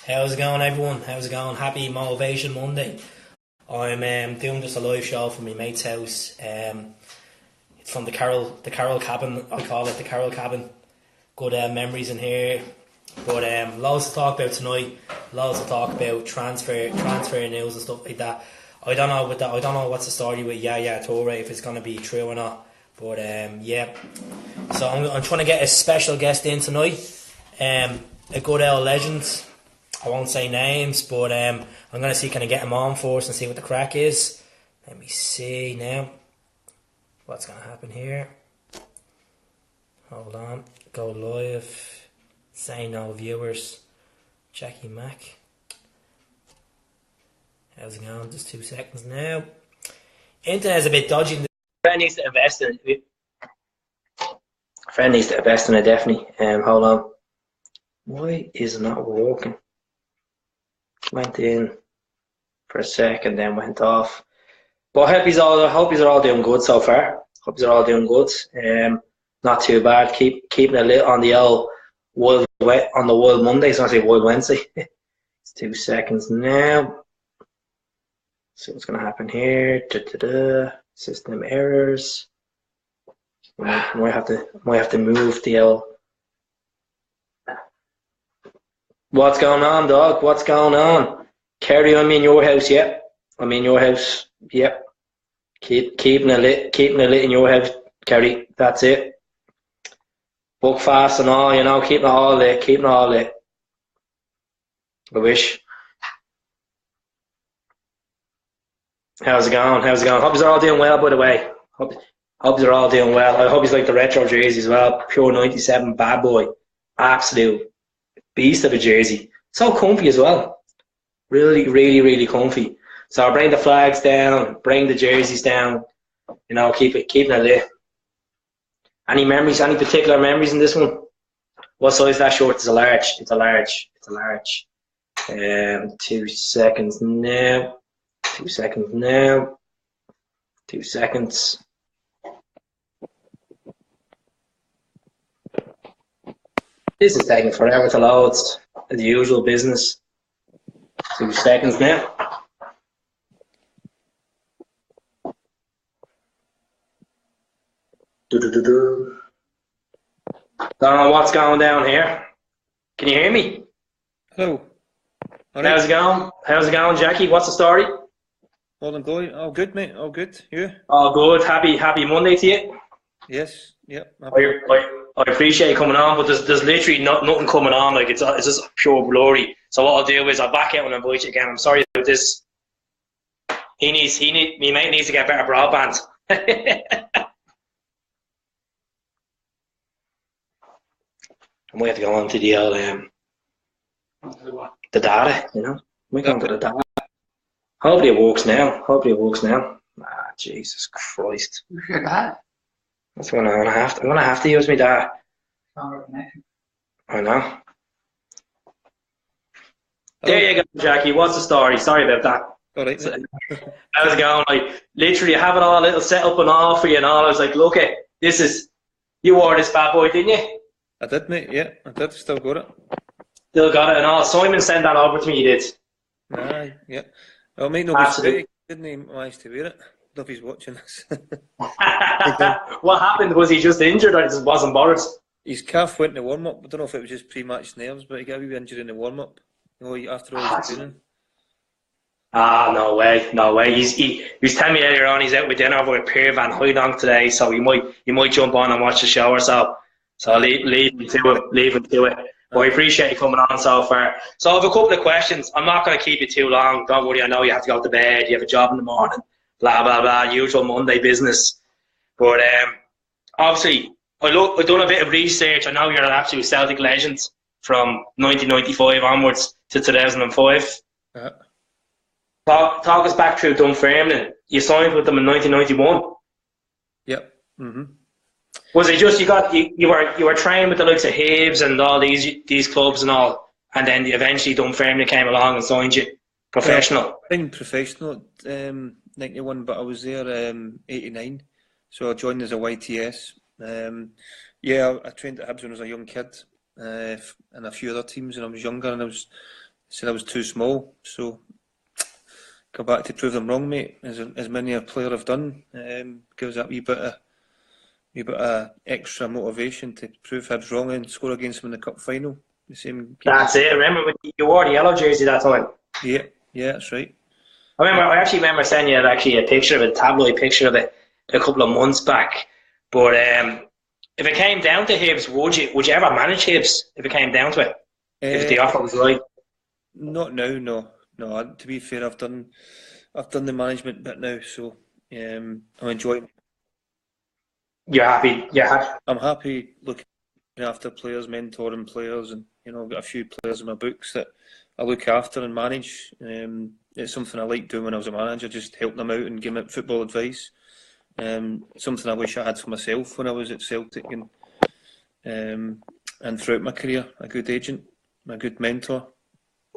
How's it going, everyone? How's it going? Happy Motivation Monday. I'm doing just a live show from my mate's house. It's from the Carol cabin. I call it the Carol cabin. Good memories in here, but loads to talk about tonight. Loads to talk about transfer news and stuff like that. I don't know with that. I don't know what's the story with Yaya Toure, if it's gonna be true or not. But yeah. So I'm trying to get a special guest in tonight. A good old legend. I won't say names, but I'm going to see, can I get him on for us and see what the crack is. Let me see now what's going to happen here. Hold on. Go live. Say no viewers. Jackie Mac. How's it going? Just 2 seconds now. Internet's a bit dodgy. Friend needs to invest in it. Friend needs to invest in it, definitely. Hold on. Why is it not working? Went in for a second, then went off. But I hope you're all doing good so far. Hope you're all doing good. Not too bad. Keeping a lit on the old Wild Mondays. I say Wild Wednesday. It's 2 seconds now. See what's going to happen here. System errors. Might have to move the old. What's going on, dog? What's going on? Kerry, I'm in your house, yep. I'm in your house, yep. Keeping it lit in your house, Kerry. That's it. Book fast and all, keeping it all lit, I wish. How's it going? Hope you're all doing well, by the way. Hope you're all doing well. I hope you like the retro jersey as well. Pure 97 bad boy. Absolute beast of a jersey. So comfy as well. Really, really, really comfy. So I'll bring the flags down, bring the jerseys down, keeping it lit. Any particular memories in this one? What size is that short? It's a large. 2 seconds now. 2 seconds now. 2 seconds. This is taking forever to load. The usual business. 2 seconds now. Don't know what's going down here. Can you hear me? Hello. All right. How's it going, Jackie? What's the story? All going. All good, mate. All good. You? All good. Happy Monday to you. Yes. Yep. I appreciate you coming on, but there's literally nothing coming on. Like it's just pure glory. So what I'll do is I'll back out and invite you again. I'm sorry about this. My mate needs to get better broadband. I might have to go on to the old the data, We go on to the data. Hopefully it works now. Ah, Jesus Christ. Who's your dad? That's what I'm gonna have to use my data. I know. There you go, Jackie. What's the story? Sorry about that. All right. How's it going? Like literally having all a little set up and all for you and all. I was like, look it, you wore this bad boy, didn't you? I did, mate. Yeah, I did. Still got it. Still got it and all. Simon sent that over to me. You did. Aye, yeah. Well, mate, nobody didn't he manage to wear it? I don't know if he's watching this. What happened? Was he just injured or just wasn't bothered? His calf went in the warm-up. I don't know if it was just pre-match nerves, but he got a wee injury in the warm-up. After all his training. No way. He was telling me earlier on he's out with dinner over with Pierre Van Hooydonk today, so he might jump on and watch the show or so. So I'll leave him to it. But I appreciate you coming on so far. So I have a couple of questions. I'm not going to keep you too long. Don't worry, I know you have to go to bed, you have a job in the morning, blah, blah, blah, usual Monday business. But obviously, I've done a bit of research. I know you're an absolute Celtic legend from 1995 onwards to 2005. Talk us back through Dunfermline. You signed with them in 1991. Yep. Mm-hmm. Was it just you were training with the likes of Hibs and all these clubs and all, and then eventually Dunfermline came along and signed you professional? I signed professional 91, but I was there 89, so I joined as a YTS. I trained at Hibs when I was a young kid, and a few other teams when I was younger, and I was said I was too small. So go back to prove them wrong, mate. As many a player have done, gives that wee bit of extra motivation to prove Hibs wrong and score against them in the cup final. The same. That's it. Remember when you wore the yellow jersey that time? Yeah, that's right. I actually remember sending you a picture of it, a tabloid picture of it, a couple of months back. But if it came down to Hibs, would you ever manage Hibs if it came down to it? If the offer was right? Not now, no. To be fair, I've done the management bit now, so I'm enjoying it. You're happy? Yeah. I'm happy looking after players, mentoring players, and I've got a few players in my books that I look after and manage. It's something I liked doing when I was a manager, just helping them out and giving them football advice. Something I wish I had for myself when I was at Celtic and throughout my career. A good agent, a good mentor.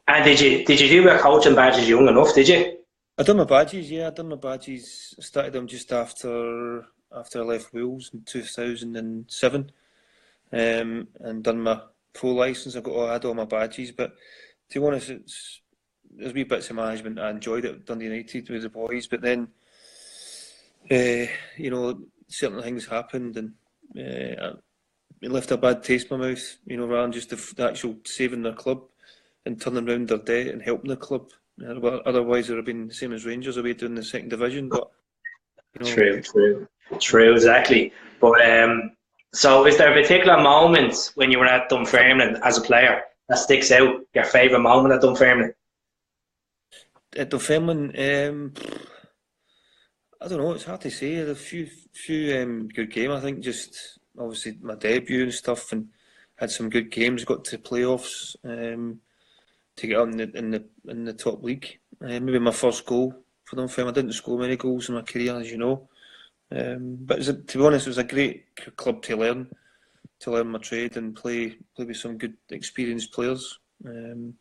And did you do your coaching badges young enough? Did you? I done my badges. Yeah, I done my badges. I started them just after I left Wales in 2007, and done my full licence. I had all my badges, but to be honest, there's wee bits of management I enjoyed at Dundee United with the boys, but then certain things happened, and it left a bad taste in my mouth. Rather than just the actual saving their club and turning around their debt and helping the club. Otherwise, it would have been the same as Rangers away doing the second division. But True, exactly. But so, is there a particular moment when you were at Dunfermline as a player that sticks out? Your favourite moment at Dunfermline? At Dunfermline, I don't know. It's hard to say. A few good games. I think just obviously my debut and stuff, and had some good games. Got to playoffs to get up in the top league. Maybe my first goal for Dunfermline. I didn't score many goals in my career, as you know. But to be honest, it was a great club to learn my trade and play with some good experienced players, and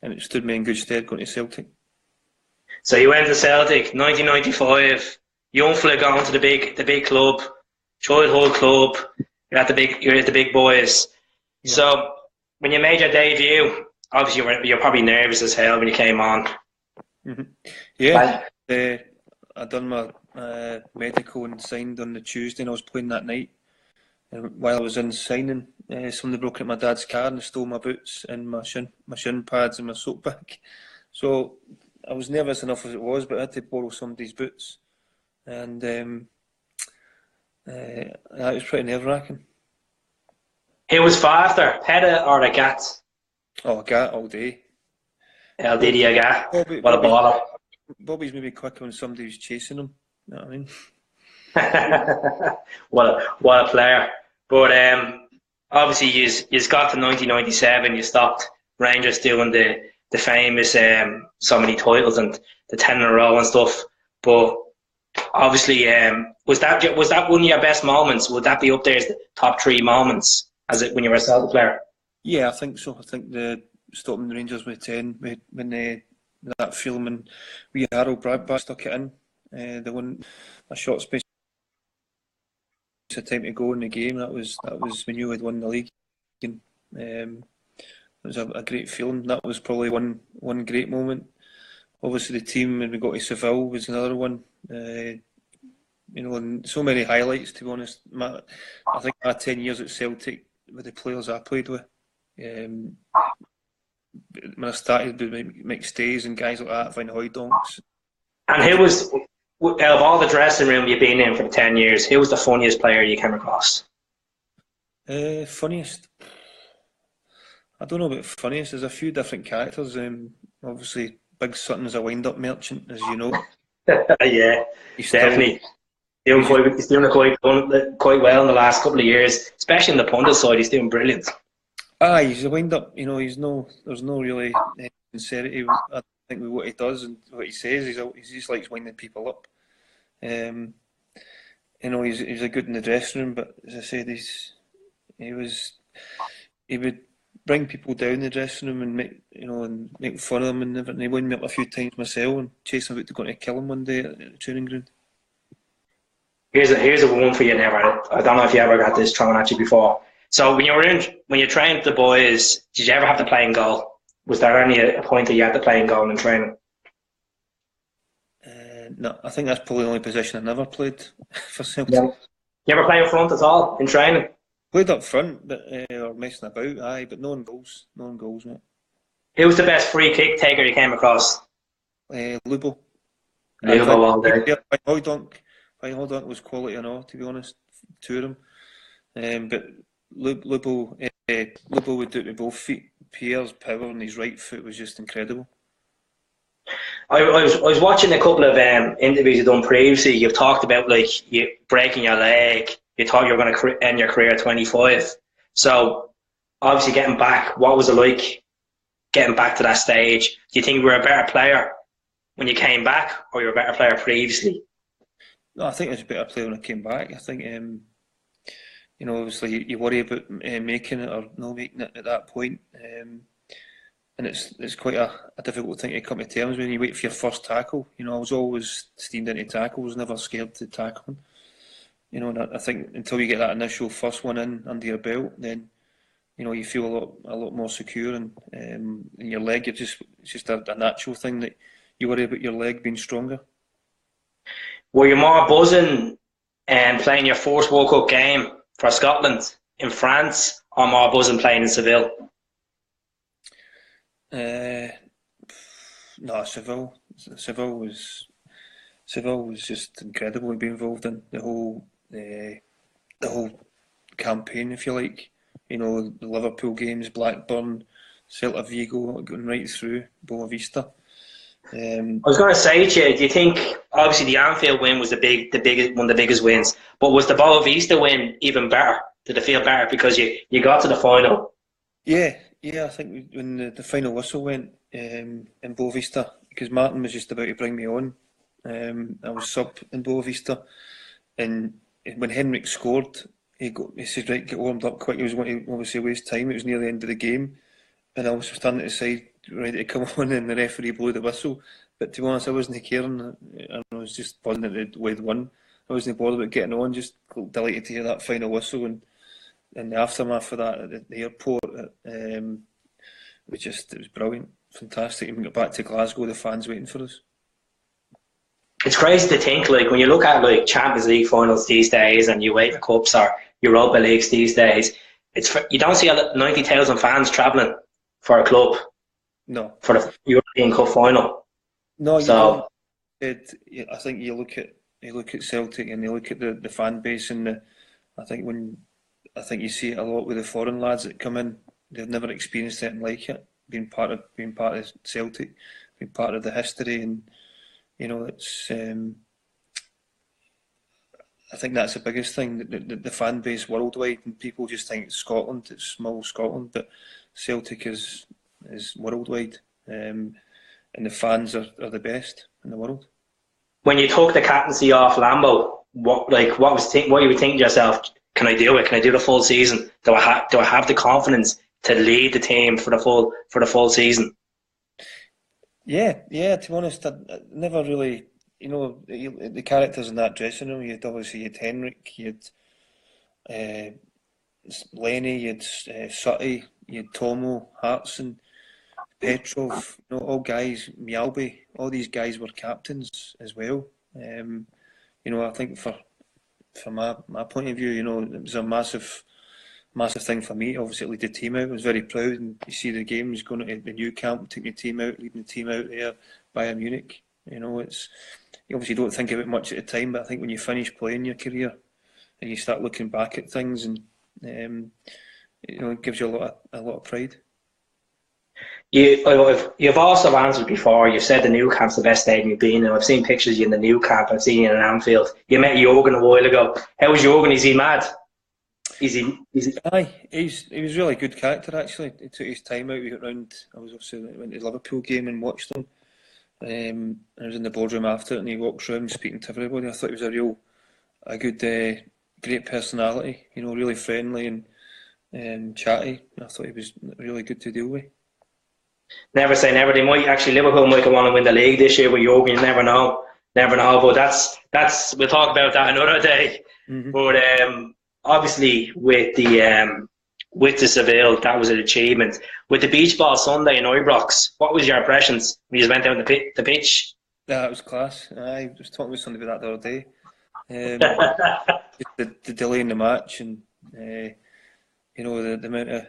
it stood me in good stead going to Celtic. So you went to Celtic, 1995. Young fella going to the big club, childhood club. You're at the big boys. Yeah. So when you made your debut, obviously you're probably nervous as hell when you came on. Mm-hmm. Yeah, I done my medical and signed on the Tuesday, and I was playing that night. And while I was in signing, somebody broke into my dad's car and stole my boots and my shin pads and my soap bag. So I was nervous enough as it was, but I had to borrow somebody's boots, and that was pretty nerve-wracking. Who was faster, Petta or a Gat? Oh, a Gat all day. El Didi a Gat. What a baller. Bobby's maybe quicker when somebody was chasing him. You know what I mean? what a player. But obviously, you got to 1997. You stopped Rangers doing the famous so many titles and the 10 in a row and stuff. But obviously, was that one of your best moments? Would that be up there as the top 3 moments when you were a Celtic player? Yeah, I think so. I think the stopping the Rangers with 10 when that film and we Harold Bradbury stuck it in. The one a short space of time to go in the game. That was when you had won the league. It was a great feeling. That was probably one great moment. Obviously, the team when we got to Seville was another one. And so many highlights. To be honest, I think my 10 years at Celtic with the players I played with. When I started with Mick Stays and guys like that, Van Hooijdonks. And who was, out of all the dressing room you've been in for 10 years, who was the funniest player you came across? Funniest? I don't know about funniest. There's a few different characters. Obviously, Big Sutton's a wind-up merchant, as you know. Yeah, definitely. He's doing it quite well in the last couple of years, especially in the pundit side. He's doing brilliant. He's a wind-up. There's no really sincerity, I think, with what he does and what he says. He just likes winding people up. He's a good in the dressing room, but as I said, he would bring people down the dressing room and make fun of them and everything. He wound me up a few times myself and chased him out to go to kill him one day at the training ground. Here's a one for you, Never. I don't know if you ever got this thrown at you before. So when you trained the boys, did you ever have to play in goal? Was there any a point that you had to play in goal in training? No, I think that's probably the only position I never played for Celtic. Yeah. You ever play up front at all in training? Played up front, but or messing about, aye, but no on goals. No on goals, mate. Who was the best free kick taker you came across? Lubo. Lubo all day. Hoydonk was quality and all, to be honest, two of them. But Lubo would do it with both feet. Pierre's power on his right foot was just incredible. I was watching a couple of interviews you've done previously. You've talked about like you breaking your leg. You thought you were going to end your career at 25. So obviously getting back, what was it like getting back to that stage? Do you think you were a better player when you came back, or you were a better player previously? No, I think I was a better player when I came back. I think obviously you worry about making it or not making it at that point. And it's quite a difficult thing to come to terms when you wait for your first tackle. I was always steamed into tackles, never scared to tackle. And I think until you get that initial first one in under your belt, then you feel a lot more secure, and in your leg, it's just a natural thing that you worry about your leg being stronger. Were you more buzzing and playing your first World Cup game for Scotland in France, or more buzzing playing in Seville? No, Seville was just incredible to be involved in the whole campaign, if you like. The Liverpool games, Blackburn, Celta Vigo, going right through Boa Vista. I was going to say to you, do you think obviously the Anfield win was one of the biggest wins, but was the Boa Vista win even better? Did it feel better because you got to the final? Yeah, I think when the final whistle went in Boa Vista, because Martin was just about to bring me on, I was sub in Boa Vista, and when Henrik scored, he said, right, get warmed up quick. He was going to obviously waste time. It was near the end of the game, and I was standing at the side ready to come on, and the referee blew the whistle. But to be honest, I wasn't caring. I was just buzzing that we'd won. I wasn't bothered about getting on, just delighted to hear that final whistle, and the aftermath of that at the airport, it was brilliant, fantastic. And we got back to Glasgow, the fans waiting for us. It's crazy to think, like, when you look at like Champions League finals these days, and you wait for cups or Europa Leagues these days, you don't see 90,000 fans travelling for a club. No, for the European Cup final. No, you don't. I think you look at Celtic and you look at the fan base, and I think you see it a lot with the foreign lads that come in. They've never experienced anything like it. Being part of Celtic, being part of the history, and it's. I think that's the biggest thing. The fan base worldwide, and people just think it's Scotland. It's small Scotland, but Celtic is worldwide, and the fans are the best in the world. When you took the captaincy off Lambo, what you would think to yourself? Can I do it? Can I do the full season? Do I have the confidence to lead the team for the full season? Yeah. To be honest, I never really. The characters in that dressing room. You had Henrik, you had Lenny, you had Sutty, you had Tomo, Hartson, Petrov. All guys, Mialby. All these guys were captains as well. I think for my point of view, it was a massive thing for me. Obviously, to lead the team out. I was very proud, and you see the games going to the new camp, taking the team out, leading the team out there, Bayern Munich. You obviously don't think of it much at the time, but I think when you finish playing your career and you start looking back at things, and it gives you a lot of pride. You've also answered before. You've said the new camp's the best stadium you've been in. I've seen pictures of you in the new camp. I've seen you in Anfield. You met Jurgen a while ago. How was Jurgen? Is he mad? Aye, he was really good character, actually. He took his time out. We got round. I went to the Liverpool game and watched him. I was in the boardroom after it, and he walks around speaking to everybody. I thought he was a good, great personality. Really friendly and chatty. I thought he was really good to deal with. Never say never. Liverpool might go on and win the league this year with Jurgen. You never know. But that's we'll talk about that another day. Mm-hmm. But obviously with the with the Seville, that was an achievement. With the beach ball Sunday in Ibrox, what was your impressions when you just went down the pitch? Yeah, it was class. I was talking with somebody about that the other day. The delay in the match, and the amount of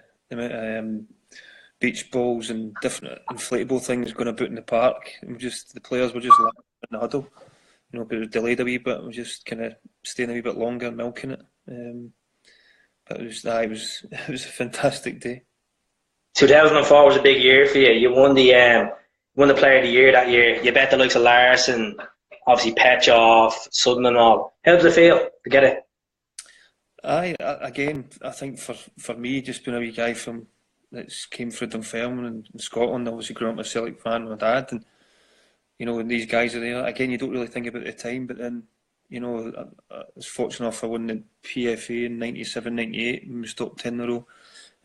beach balls and different inflatable things going about in the park. And the players were just laughing in the huddle. But it was delayed a wee bit. We were just kind of staying a wee bit longer, milking it. But it was a fantastic day. 2004 was a big year for you. You won the Player of the Year that year. You bet the likes of Larson, obviously Petrov, Sutton and all. How did it feel to get it? I think for me, just being a wee guy that came through Dunfermline in Scotland, obviously grew up a Celtic fan with my dad, and when these guys are there, again, you don't really think about it at the time, but then I was fortunate enough I won the PFA in 97, 98 when we stopped 10 in a row,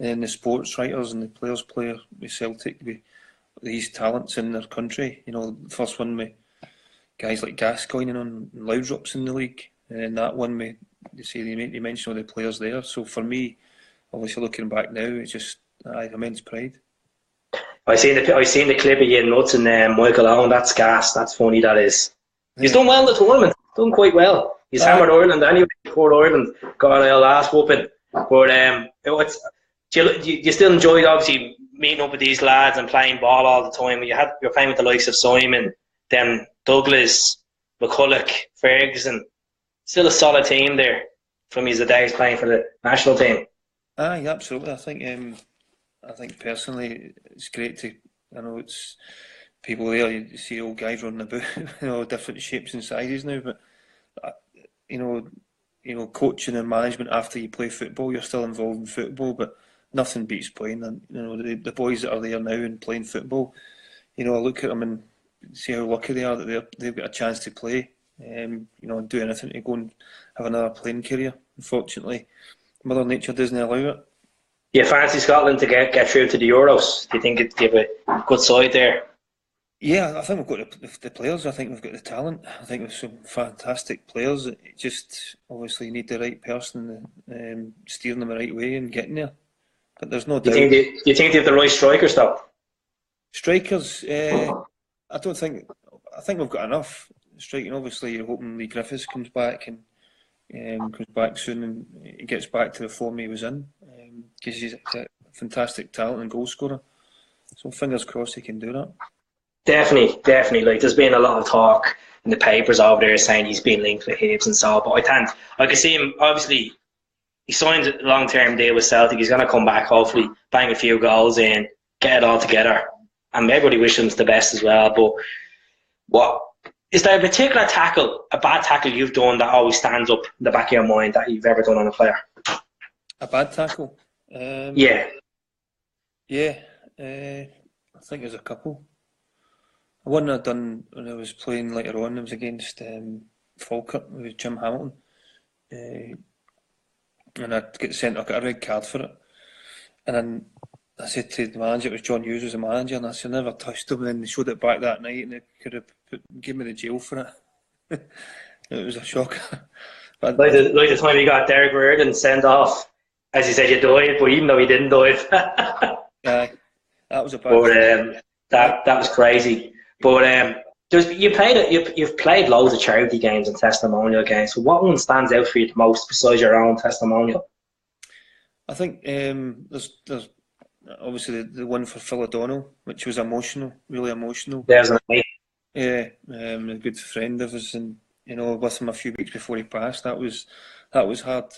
and the sports writers and the players play with Celtic with these talents in their country. The first one with guys like Gascoigne and Loudrops in the league, and that one with they mention all the players there. So for me, obviously looking back now, it's just immense pride. I seen the clip of you and Nuts and Michael Owen. That's gas. That's funny. That is. He's done well in the tournament. Done quite well. He's hammered Ireland anyway. Before Ireland got a last whooping. But do you still enjoyed obviously meeting up with these lads and playing ball all the time? You're playing with the likes of Simon, then Douglas, McCulloch, Ferguson. Still a solid team there from his days playing for the national team. Aye, absolutely. I think personally it's great to. I know it's people there. You see old guys running about, different shapes and sizes now. But coaching and management after you play football, you're still involved in football. But nothing beats playing. And the boys that are there now and playing football, I look at them and see how lucky they are that they've got a chance to play. And do anything to go and have another playing career. Unfortunately, Mother Nature doesn't allow it. Do you fancy Scotland to get through to the Euros? Do you think it'd give a good side there? Yeah, I think we've got the players. I think we've got the talent. I think we've some fantastic players. It just obviously you need the right person steering them the right way and getting there. But there's no doubt. Do you think they have the right strikers though? Strikers, I don't think. I think we've got enough. Striking, obviously, you're hoping Lee Griffiths comes back and comes back soon and he gets back to the form he was in because he's a fantastic talent and goal scorer. So fingers crossed he can do that. Definitely. Like there's been a lot of talk in the papers over there saying he's been linked with Hibs and so, but I can see him. Obviously, he signed a long-term deal with Celtic. He's going to come back, hopefully, bang a few goals in, get it all together, and everybody wishes him the best as well. But what? Is there a particular tackle, a bad tackle you've done that always stands up in the back of your mind that you've ever done on a player? A bad tackle? Yeah. I think there's a couple. One I done when I was playing later on, it was against Falkirk with Jim Hamilton. And I got a red card for it. And then I said to the manager, it was John Hughes was the manager, and I said, I never touched him. And then they showed it back that night, and they could have give me the jail for it. It was a shocker. But like the time you got Derek Reardon sent off, as you said, you died, but even though he didn't die. Yeah, that was a bad. But that was crazy. But you've played loads of charity games and testimonial games. So what one stands out for you the most besides your own testimonial? I think there's obviously the one for Phil O'Donnell, which was emotional, really emotional. There's an amazing. Yeah, a good friend of us, and with him a few weeks before he passed. That was hard.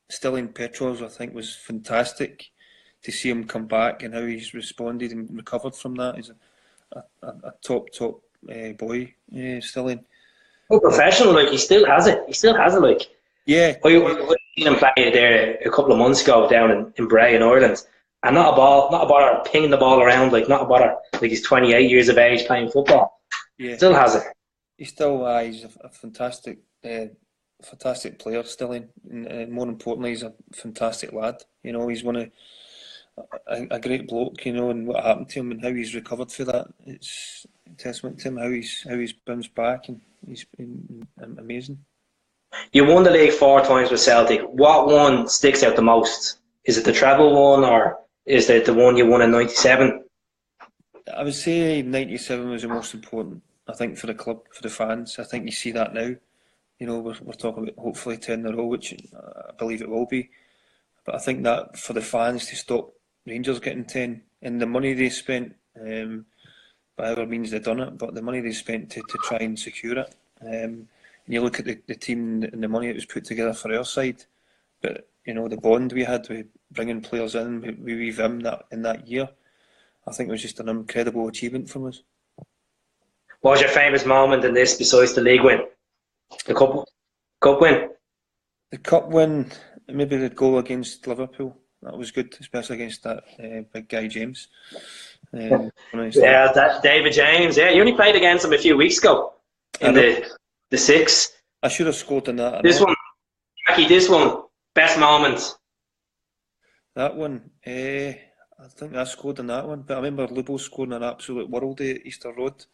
Stilling Petrov's, I think, was fantastic to see him come back and how he's responded and recovered from that. He's a top boy, Stilling. Oh, professional, like he still has it. Like. Yeah. I seen him play there a couple of months ago down in Bray in Ireland, and not a bother pinging the ball around, like not a bother. Like he's 28 years of age playing football. Yeah. Still has it. He's a fantastic player, Stilling, and more importantly, he's a fantastic lad. He's one of a great bloke. And what happened to him and how he's recovered for that. It's a testament to him how he's bounced back, and he's been amazing. You won the league 4 times with Celtic. What one sticks out the most Is it the treble one, or is it the one you won in '97? I would say '97 was the most important. I think for the club, for the fans. I think you see that now. You know, we're talking about hopefully 10 in a row, which I believe it will be. But I think that for the fans to stop Rangers getting 10, and the money they spent, by however means they've done it, but the money they spent to try and secure it. And you look at the team and the money that was put together for our side, but you know the bond we had with bringing players in, with Vim that in that year, I think it was just an incredible achievement from us. What was your famous moment in this besides the league win? The cup win? The cup win, maybe the goal against Liverpool, that was good, especially against that big guy James. Yeah, that David James. Yeah, you only played against him a few weeks ago in the six. I should have scored in that. This one, Jackie. This one, best moment. That one, I think I scored in that one. But I remember Lubo scoring an absolute worldie at Easter Road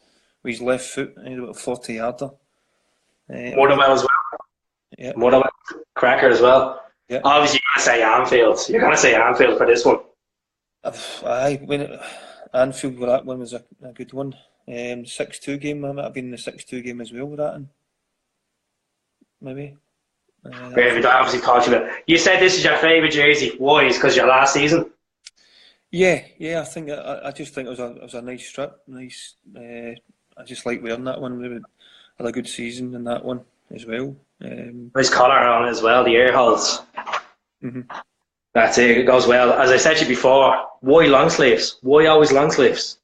with his left foot. He had about a 40-yarder. Motherwell as well. Yeah. Motherwell, cracker as well. Yeah. Obviously, you're going to say Anfield. You're going to say Anfield for this one. Anfield, well, that one was a good one. 6-2 game, I might have been the 6-2 game as well with that in. Maybe. David, I obviously talked to you. You said this is your favourite jersey. Why? Is because your last season? Yeah. I think I just think it was a nice strip. Nice. I just like wearing that one. We had a good season in that one as well. Nice collar on it as well. The air holes. Mm-hmm. That's it. It goes well. As I said to you before, why long sleeves? Why always long sleeves?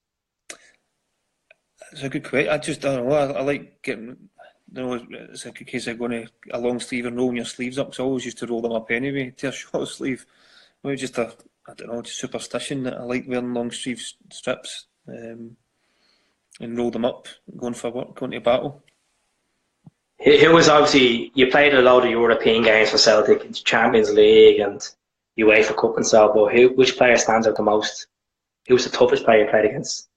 It's a good question. I don't know. I like getting. You know, it's like a case of going to a long sleeve and rolling your sleeves up. So I always used to roll them up anyway to a short sleeve. Maybe just I don't know, just superstition that I like wearing long sleeve strips and roll them up, going for work, going to battle. Who was obviously, you played a lot of European games for Celtic, Champions League and UEFA Cup and so, but which player stands out the most? Who was the toughest player you played against?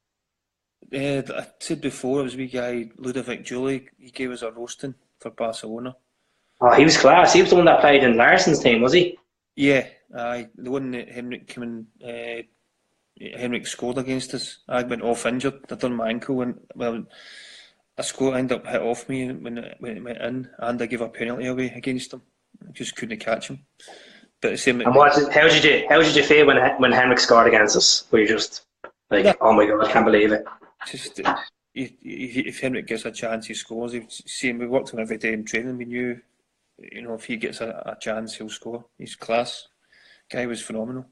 I said before, it was a wee guy, Ludovic Julie. He gave us a roasting for Barcelona. Oh, he was class. He was the one that played in Larsson's team, was he? Yeah, the one that Henrik came in, Henrik scored against us. I went off injured. I done my ankle, and well, a score ended up hit off me when it went in, and I gave a penalty away against him. I just couldn't catch him. But the same. And how did you feel when Henrik scored against us? Were you just like, oh my god, I can't believe it? Just if Henrik gets a chance, he scores. We worked on every day in training. We knew, you know, if he gets a chance, he'll score. He's class. Guy was phenomenal.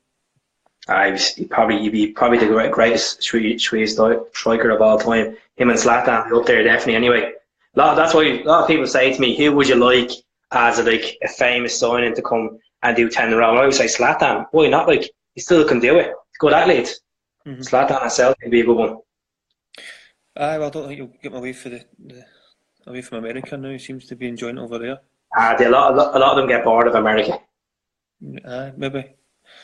He'd probably the greatest Swedish striker of all time. Him and Zlatan up there definitely. Anyway, that's why a lot of people say to me, "Who would you like as a famous signing to come and do 10 in a row?" I always say Zlatan. Why not? Like, he still can do it. He's a good athlete. Mm-hmm. Zlatan and Celtic would be a good one. Well, I don't think he'll get away away from America now. He seems to be enjoying it over there. A lot of them get bored of America. Maybe.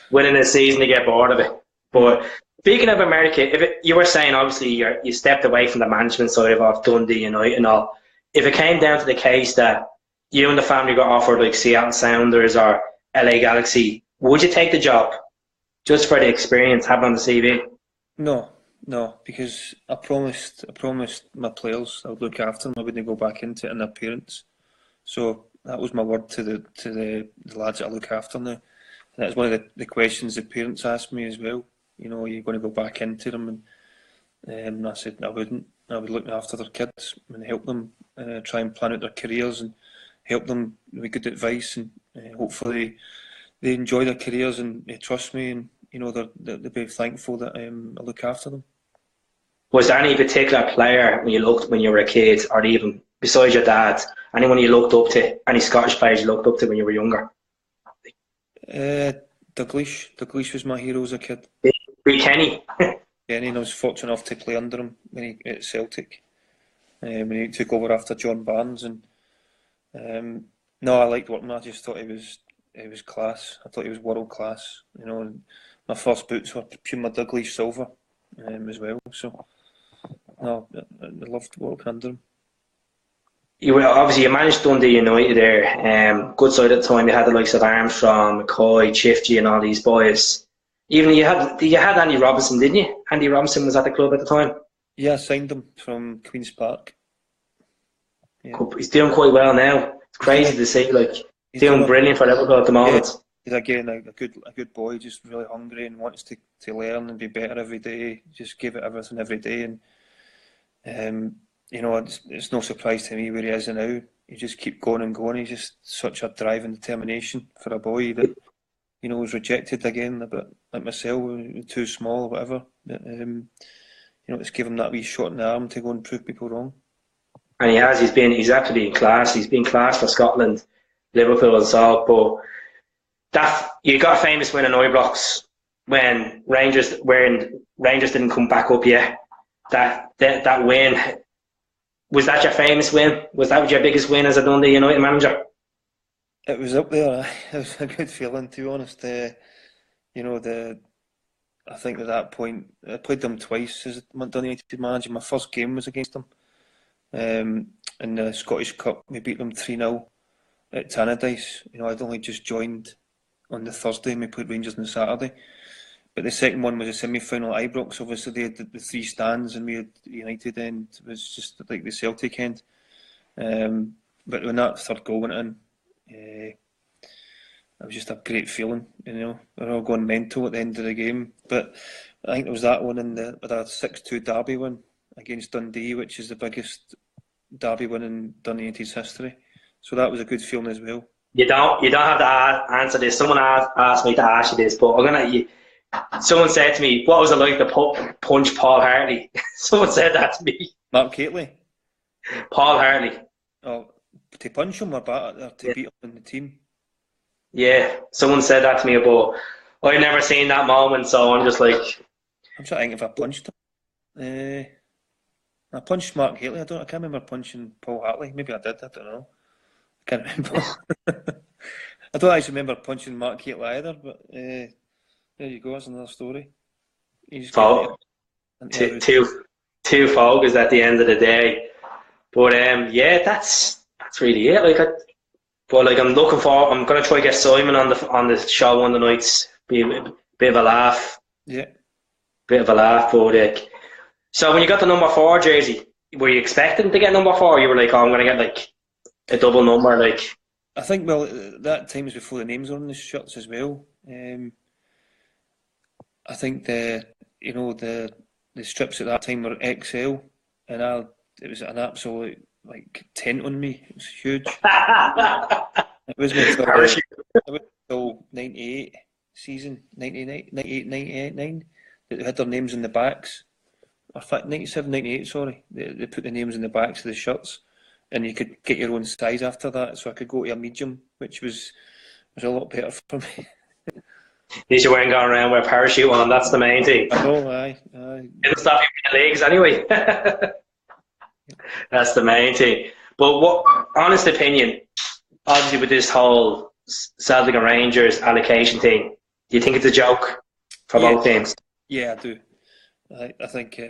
Winning a season, they get bored of it. But speaking of America, you were saying obviously you stepped away from the management side of Dundee United and all. If it came down to the case that you and the family got offered like Seattle Sounders or LA Galaxy, would you take the job just for the experience having on the CV? No, because I promised my players I would look after them. I wouldn't go back into it in their parents. So that was my word to the lads that I look after now. And that's one of the questions the parents asked me as well. You know, are you going to go back into them? And I said I wouldn't. I would look after their kids and help them try and plan out their careers and help them with good advice, and hopefully they enjoy their careers and they trust me, and you know they'll be thankful that I look after them. Was there any particular player when you were a kid, or even besides your dad, anyone you looked up to, any Scottish players you looked up to when you were younger? Dalglish was my hero as a kid. Kenny. Kenny, and I was fortunate enough to play under him at Celtic when he took over after John Barnes. And no, I liked working. I just thought he was class. I thought he was world class. You know, and my first boots were Puma Dalglish silver as well. So no, I loved working under him. you were obviously you managed Dundee United there. Good side at the time. They had the likes of Armstrong, McCoy, Chifty, and all these boys. Even you had Andy Robinson, didn't you? Andy Robinson was at the club at the time. Yeah, I signed him from Queen's Park. Yeah. He's doing quite well now. It's crazy to see. Like he's doing brilliant for Liverpool at the moment. Yeah. He's again a good boy, just really hungry and wants to learn and be better every day. Just give it everything every day, and you know, it's no surprise to me where he is now. He just keep going and going. He's just such a drive and determination for a boy that, you know, was rejected again a bit like myself, too small or whatever. But, you know, it's given him that wee shot in the arm to go and prove people wrong. And he's actually in class. He's been class for Scotland, Liverpool and so. But that you got a famous win in Ibrox when Rangers didn't come back up yet. That win. Was that your famous win? Was that your biggest win as a Dundee United manager? It was up there. It was a good feeling, to be honest. You know, I think at that point, I played them twice as Dundee United manager. My first game was against them. In the Scottish Cup, we beat them 3-0 at Tannadice. You know, I'd only just joined on the Thursday and we played Rangers on the Saturday. But the second one was a semi-final at Ibrox. Obviously, they had the three stands and we had United end. It was just like the Celtic end. But when that third goal went in, it was just a great feeling. You know, we were all going mental at the end of the game. But I think it was that one with a 6-2 derby win against Dundee, which is the biggest derby win in Dundee United's history. So that was a good feeling as well. You don't have to answer this. Someone asked me to ask you this, but someone said to me, what was it like to punch Paul Hartley? Someone said that to me. Mark Catley? Paul Hartley. Oh, to punch him or to beat him in the team? Yeah, someone said that to me, but I've never seen that moment, so I'm just like... I'm trying to think if I punched him. I punched Mark Catley. I can't remember punching Paul Hartley. Maybe I did, I don't know. I can't remember. I don't actually remember punching Mark Catley either, but... there you go, that's another story. Two focus at the end of the day. But yeah, that's really it. I'm looking for. I'm gonna try to get Simon on the show one of the nights. Be a bit of a laugh. Yeah. Bit of a laugh, but so when you got the number 4 jersey, were you expecting to get number 4? Or you were like, oh, I'm gonna get a double number, I think that time was before the names were on the shirts as well. I think the strips at that time were XL, and it was an absolute tent on me. It was huge. It was until 98 season, 98, they had their names in the backs. Or 97, 98, sorry. They put the names in the backs of the shirts, and you could get your own size after that. So I could go to a medium, which was a lot better for me. At least you weren't going around with a parachute on, that's the main thing. I know, aye. It'll stop you in the leagues anyway. That's the main thing. But what, honest opinion, obviously with this whole Celtic and Rangers allocation thing, do you think it's a joke for both teams? Yeah, I do. I think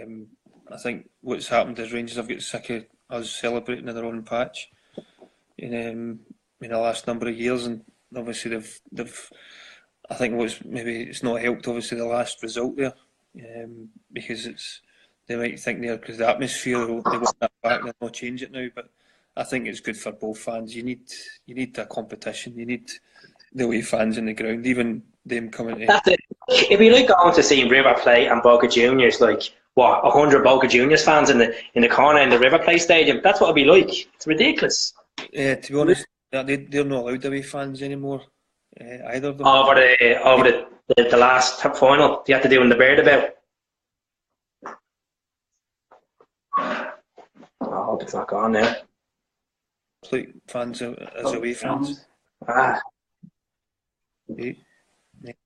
what's happened is Rangers have got sick of us celebrating in their own patch in the last number of years, and obviously they've I think it's not helped obviously the last result there, because they might think because the atmosphere they want that back, they'll not change it now. But I think it's good for both fans. You need a competition. You need the away fans in the ground, even them coming to. That's it. It'd be like going to see River Plate and Boca Juniors, 100 Boca Juniors fans in the corner in the River Plate stadium. That's what it'd be like. It's ridiculous. Yeah, to be honest, they're not allowed away fans anymore. Either of them. Over the last final, you have to do in the Bernabeu. I hope it's not gone now. Plate fans as away fans. Yeah.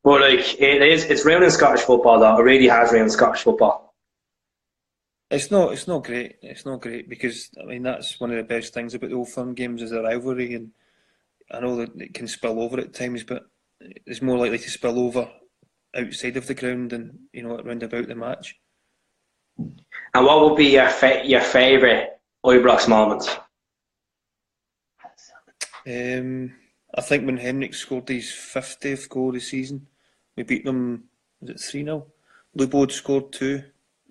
But it's ruining Scottish football though. It really has ruined Scottish football. It's not great. It's not great because that's one of the best things about the Old Firm games is the rivalry, and I know that it can spill over at times, but it's more likely to spill over outside of the ground than around about the match. And what would be your favourite Ibrox moment? I think when Henrik scored his 50th goal of the season, we beat them, was it 3-0? Lubo had scored 2.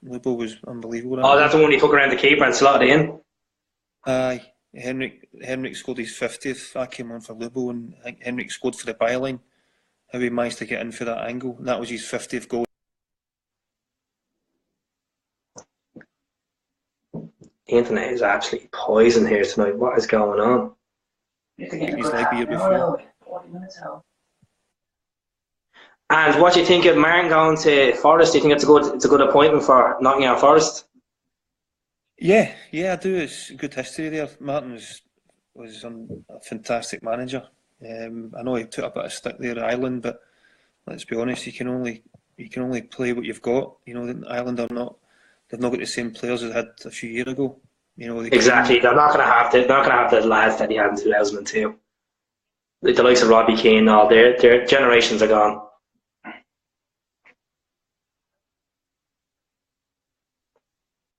Lubo was unbelievable. Oh, that's the one he took around the keeper and slotted it in? Aye. Henrik scored his 50th. I came on for Lubo, and I think Henrik scored for the byline. How he managed to get in for that angle. And that was his 50th goal. The internet is absolutely poison here tonight. What is going on? He's like the year before. And what do you think of Martin going to Forest? Do you think it's a good appointment for Nottingham Forest? Yeah, I do. It's good history there. Martin was a fantastic manager. I know he took a bit of stick there at Ireland, but let's be honest, you can only play what you've got. You know, Ireland they've not got the same players as they had a few years ago. You know, Exactly. They're not going to have the lads that he had in 2002. The likes of Robbie Keane, all their generations are gone.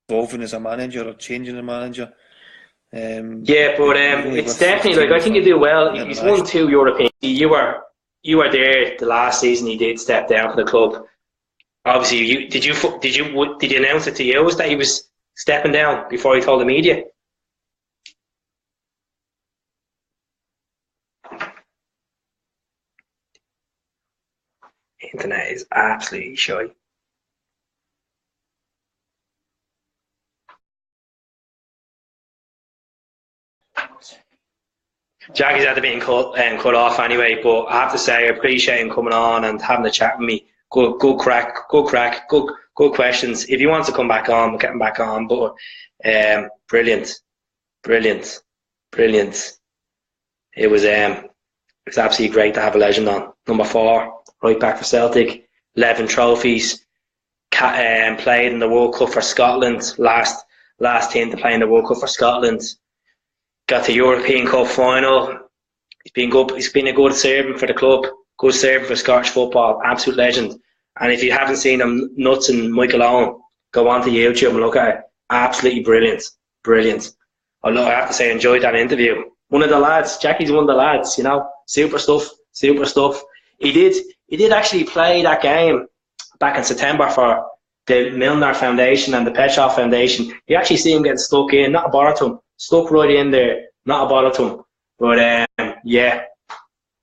Evolving as a manager or changing a manager. Yeah, but it's definitely like I think you do well. He's won 2 European. You were there the last season. He did step down for the club. Obviously, did you announce it to you that he was stepping down before he told the media? The internet is absolutely shy. Jackie's had to be cut off anyway, but I have to say I appreciate him coming on and having a chat with me. Good crack, good questions. If he wants to come back on, we'll get him back on. But brilliant. It was absolutely great to have a legend on. Number 4, right back for Celtic, 11 trophies. Played in the World Cup for Scotland. Last team to play in the World Cup for Scotland. Got the European Cup final. He's been good. He's been a good servant for the club. Good servant for Scottish football. Absolute legend. And if you haven't seen him nuts and Michael Owen, go on to YouTube and look at it. Absolutely brilliant. I have to say, I enjoyed that interview. One of the lads, Jackie's one of the lads. You know, super stuff. He did actually play that game back in September for the Milner Foundation and the Pet Shop Foundation. You actually see him getting stuck in, not a bother to him. Stuck right in there, not a bother to him. But yeah,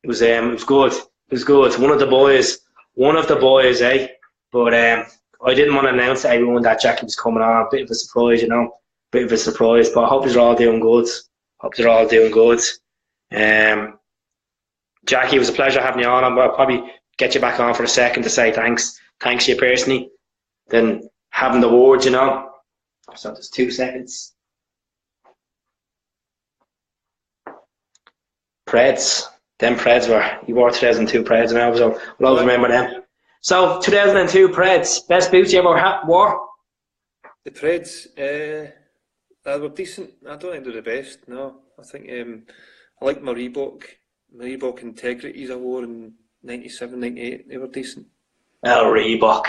it was good. It was good. One of the boys, eh? But I didn't want to announce to everyone that Jackie was coming on. A bit of a surprise, you know. Bit of a surprise. But I hope you're all doing good. Jackie, it was a pleasure having you on. I'll probably get you back on for a second to say thanks. Thanks to you personally. Then having the words, you know. So just 2 seconds. Preds. Them Preds you wore 2002 Preds and I will always remember them. So 2002 Preds, best boots you ever wore? The Preds, they were decent. I don't think they're the best, no. I think I like my Reebok Integrities I wore in 97, 98. They were decent. Oh, Reebok.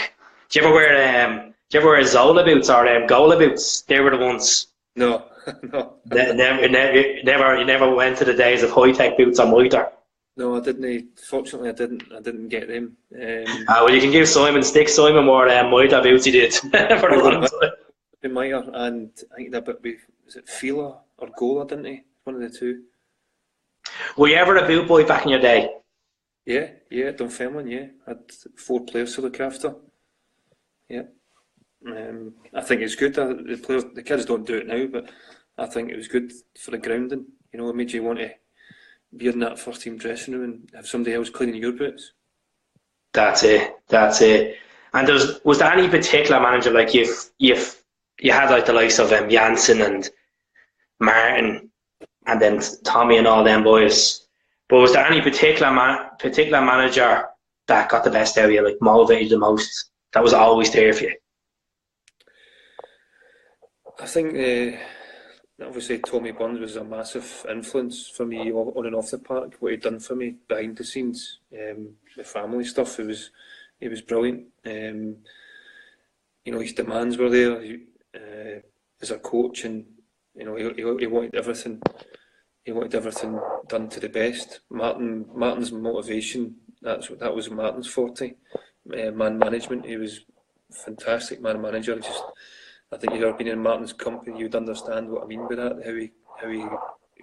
Do you ever wear Zola boots or Gola boots? They were the ones. No. You never went to the days of high-tech boots on Mitre. No, I didn't. Fortunately, I didn't get them. Well, you can give Simon more Mitre boots he did for a long time. Mitre, and I think that bit was it Fila or Gola, didn't he? One of the two. Were you ever a boot boy back in your day? Yeah, Dunfermline, yeah. I had 4 players to look after. Yeah. I think it's good that the kids don't do it now, but I think it was good for the grounding. You know, it made you want to be in that first team dressing room and have somebody else cleaning your boots. That's it. And was there any particular manager like you had like the likes of Janssen and Martin and then Tommy and all them boys? But was there any particular manager that got the best out of you, like motivated the most, that was always there for you? I think obviously Tommy Burns was a massive influence for me on and off the park. What he'd done for me behind the scenes, the family stuff, it was brilliant. You know, his demands were there as a coach, and you know he wanted everything he wanted everything done to the best. Martin's motivation, that was Martin's forte. Man management, he was a fantastic man manager. I think if you've ever been in Martin's company, you'd understand what I mean by that. How he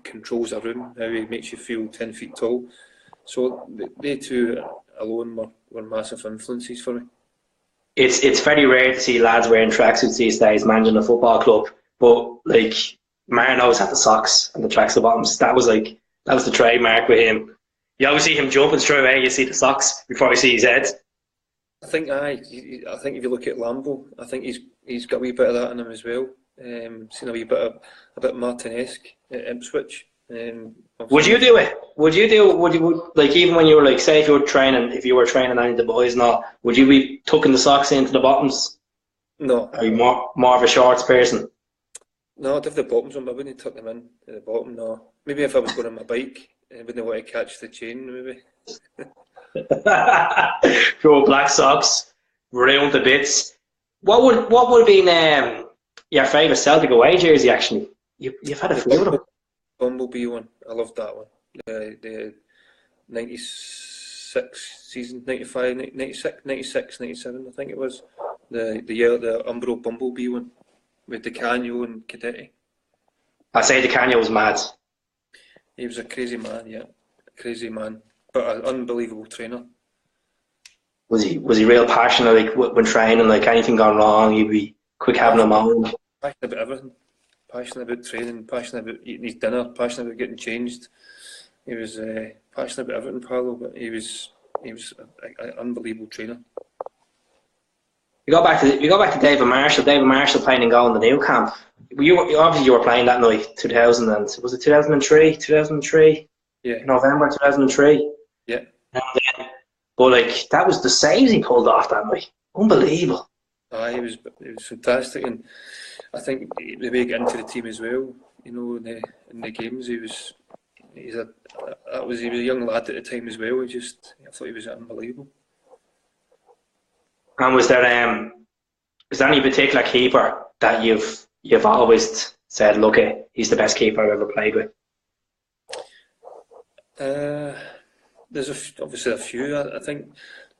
controls a room, how he makes you feel 10 feet tall. So they two alone were massive influences for me. It's very rare to see lads wearing tracksuits these days managing a football club, but like Martin always had the socks and the tracksuit bottoms. That was the trademark with him. You always see him jumping straight away. You see the socks before you see his head. I think if you look at Lambo, I think he's got a wee bit of that in him as well. Seen a bit Martin-esque at Ipswich. Would you do it? Would you like, even when you were like, say if you were training any of the boys and all, would you be tucking the socks into the bottoms? No. Are you more of a shorts person? No, I'd have the bottoms on, but I wouldn't tuck them in at the bottom, no. Maybe if I was going on my bike, I wouldn't want to catch the chain, maybe. Throw black socks, round the bits. What would have been your favourite Celtic away jersey, actually? You've had a few of them. Bumblebee one, I loved that one. The 96 season, 95, 96, 97, I think it was. The Umbro Bumblebee one with Di Canio and Cadetti. I say Di Canio was mad. He was a crazy man, yeah. Crazy man. But an unbelievable trainer. Was he real passionate, like when training, like anything gone wrong, he'd be quick having a moment? Passionate about everything. Passionate about training, passionate about eating his dinner, passionate about getting changed. He was passionate about everything, Paolo, but he was an unbelievable trainer. We go back to David Marshall. David Marshall playing in goal in the new camp. You were playing that night, 2000, and was it 2003? 2003? Yeah. November 2003. Yeah. But like, that was the saves he pulled off that night. Unbelievable. It was fantastic, and I think the way he got into the team as well. You know, in the games, he was a young lad at the time as well. I thought he was unbelievable. And was there any particular keeper that you've always said, look, he's the best keeper I've ever played with? There's obviously a few. I think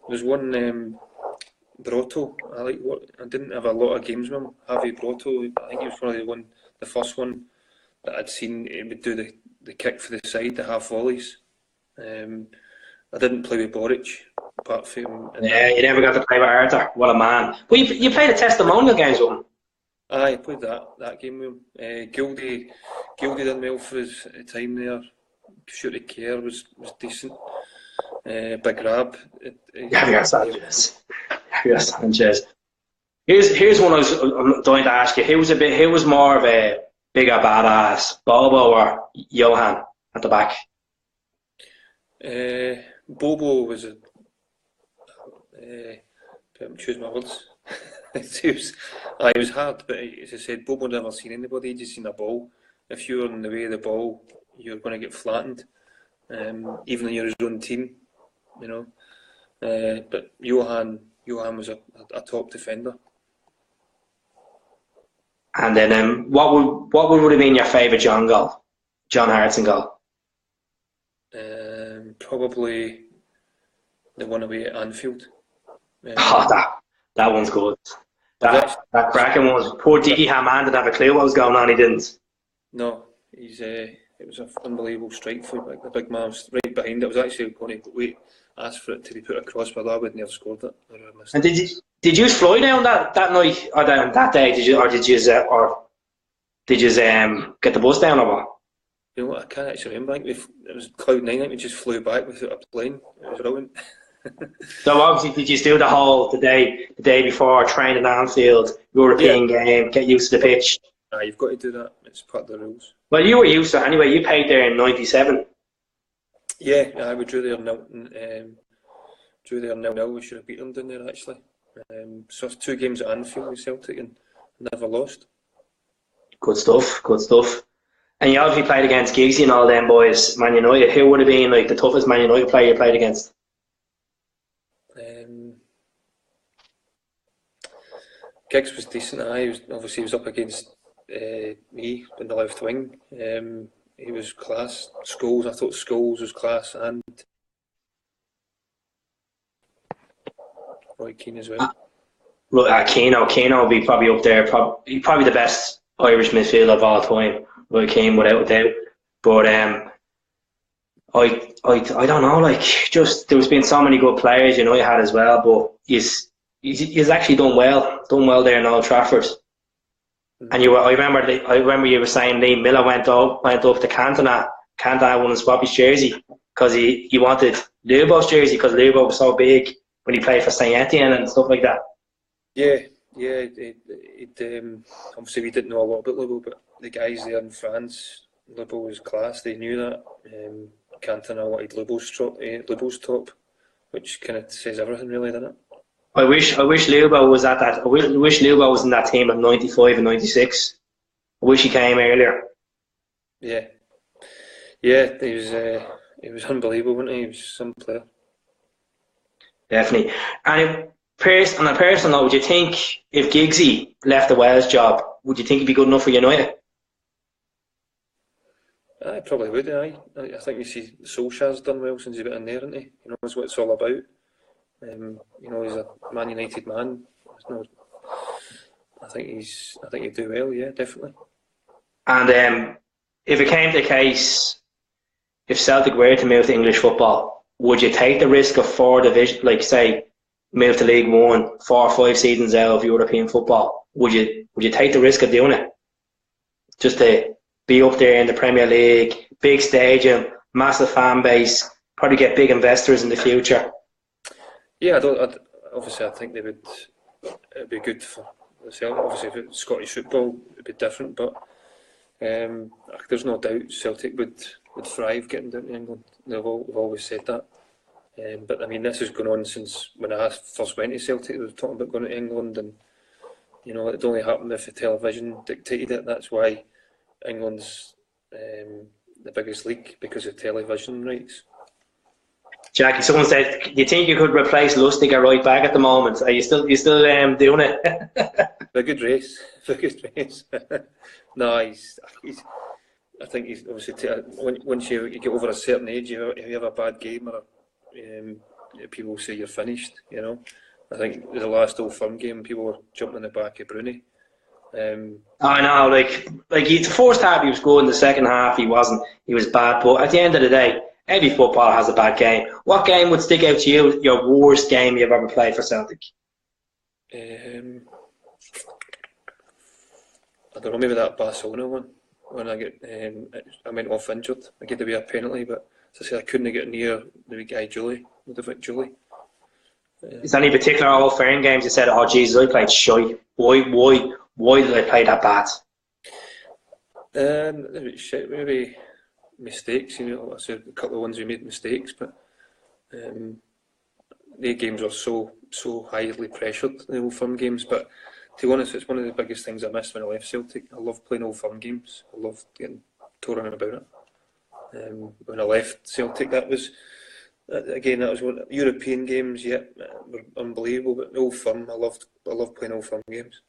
there's one, Brotto. I didn't have a lot of games with him. Javi Brotto. I think he was probably the first one that I'd seen. He would do the kick for the side, the half volleys. I didn't play with Boric, apart from. Yeah, you never got to play with Arthur. What a man! Well, you played a testimonial games with him. I played that game with him. Gildy done well for his time there. Shooting care was decent. Big Rab. Javier Sanchez. Here's one I'm dying to ask you. Who was more of a bigger badass, Bobo or Johan at the back? Bobo was choose my words. He was hard, but as I said, Bobo never seen anybody. He just seen a ball. If you were in the way of the ball, you're going to get flattened, even in your own team, you know. But Johan was a top defender. And then what would have been your favourite John Hartson goal? Probably the one away at Anfield. That one's good. That cracking one was poor Dickie Hammond didn't have a clue what was going on. He didn't. No, it was an unbelievable strike for the big man was right behind it. I was actually going to ask for it to be put across, but I wouldn't have scored it. And did you fly down that night or down that day? Did you get the bus down or what? You know what? I can't actually remember. I think it was Cloud9. I think we just flew back without a plane. It was brilliant. So obviously, did you do the day before training Anfield, European game, get used to the pitch? You've got to do that. It's part of the rules. Well, you were used to it anyway. You played there in '97. Yeah, we drew there now. We should have beat them down there actually. So 2 games at Anfield with Celtic and never lost. Good stuff. And you obviously played against Giggsy and all them boys, Man United. Who would have been like the toughest Man United player you played against? Giggs was decent. He was up against me in the left wing. he was class. Scholes, I thought Scholes was class, and Roy Keane as well. Keane will be probably up there. Probably the best Irish midfielder of all time. Roy Keane, without a doubt. But I don't know. Like, just there's been so many good players, you had as well. But he's actually done well there in Old Trafford. And I remember you were saying Lee Miller went up to Cantona. Cantona won his Bobby's jersey because he wanted Lubo's jersey because Lubo was so big when he played for Saint Etienne and stuff like that. Yeah. Obviously we didn't know a lot about Lubo, but the guys there in France, Lubo was class. They knew that. Cantona wanted Lubo's top, which kind of says everything, really, doesn't it? I wish Lubo was at that. I wish Lubo was in that team of '95 and '96. I wish he came earlier. Yeah, he was unbelievable, wasn't he? He was some player. Definitely. And on a personal note, would you think if Giggsy left the Wales job, would you think he'd be good enough for United? I probably would. I think you see Solskjaer's done well since he's been in there, hasn't he? He knows what it's all about. He's a Man United man. I think he'd do well. Yeah, definitely. And if it came to the case, if Celtic were to move to English football, would you take the risk of 4 division, like say, move to League One, 4 or 5 seasons out of European football? Would you take the risk of doing it? Just to be up there in the Premier League, big stadium, massive fan base, probably get big investors in the future. Yeah, obviously I think it'd be good for Celtic. Obviously, if it's Scottish football, it'd be different. But there's no doubt Celtic would thrive getting down to England. We've always said that. But I mean, this has gone on since when I first went to Celtic. They were talking about going to England, and it only happened if the television dictated it. That's why England's the biggest league, because of television rights. Jackie, someone said, do you think you could replace Lustig at right back at the moment? Are you still doing it? A good race. No, he's. I think he's obviously once you get over a certain age, if you have a bad game or people say you're finished. I think the last Old Firm game, people were jumping in the back of Bruni. I know, like the first half he was good, in the second half he wasn't. He was bad, but at the end of the day, every footballer has a bad game. What game would stick out to you, your worst game you've ever played for Celtic? I don't know, maybe that Barcelona one, when I went off injured. I get to be a penalty, but as I say, I couldn't get near the guy Julie, Ludovic Julie. Is there any particular Old Firm games you said, oh Jesus, I played shite? Why did I play that bad? Maybe mistakes. I said a couple of ones we made mistakes, but the games were so highly pressured, the Old Firm games. But to be honest, it's one of the biggest things I missed when I left Celtic. I loved playing Old Firm games. I loved getting torn about it. When I left Celtic, that was what European games. Yeah, were unbelievable. But Old Firm, I loved playing Old Firm games.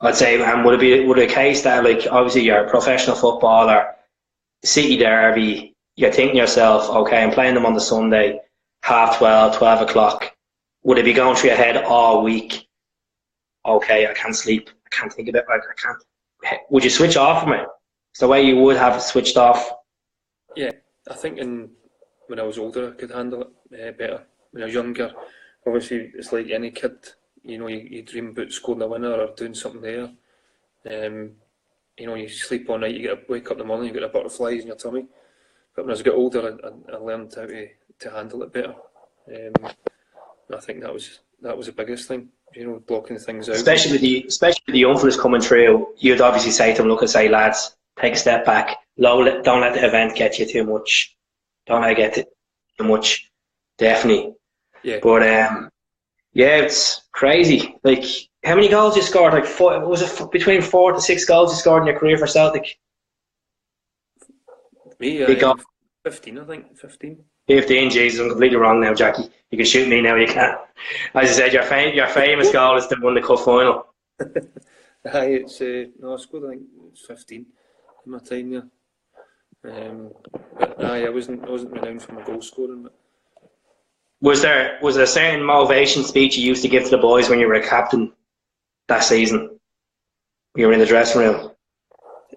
I'd say, and would it be a case that, like, obviously you're a professional footballer, City derby, you're thinking to yourself, okay, I'm playing them on the Sunday, 12:30, 12 o'clock. Would it be going through your head all week? Okay, I can't sleep. I can't think about it. I can't. Would you switch off from it? It's the way you would have switched off. Yeah, I think when I was older, I could handle it better. When I was younger, obviously, it's like any kid. You dream about scoring a winner or doing something there. You sleep all night, you wake up in the morning, you get the butterflies in your tummy. But when I got older, I learned how to handle it better. I think that was the biggest thing. Blocking things out. Especially with the young fellas coming through, you'd obviously say to them, look and say, lads, take a step back. Don't let the event get you too much. Don't let it get too much. Definitely. Yeah. But yeah, it's crazy. Like, how many goals you scored? Like, was it between 4 to 6 goals you scored in your career for Celtic? Me, 15, I think. 15. 15, Jesus, I'm completely wrong now, Jackie. You can shoot me now, you can't. As I said, your famous goal is to win the cup final. I scored, I think, 15 in my time there. But aye, I wasn't renowned for my goal scoring. But Was there a certain motivation speech you used to give to the boys when you were a captain that season? You were in the dressing room.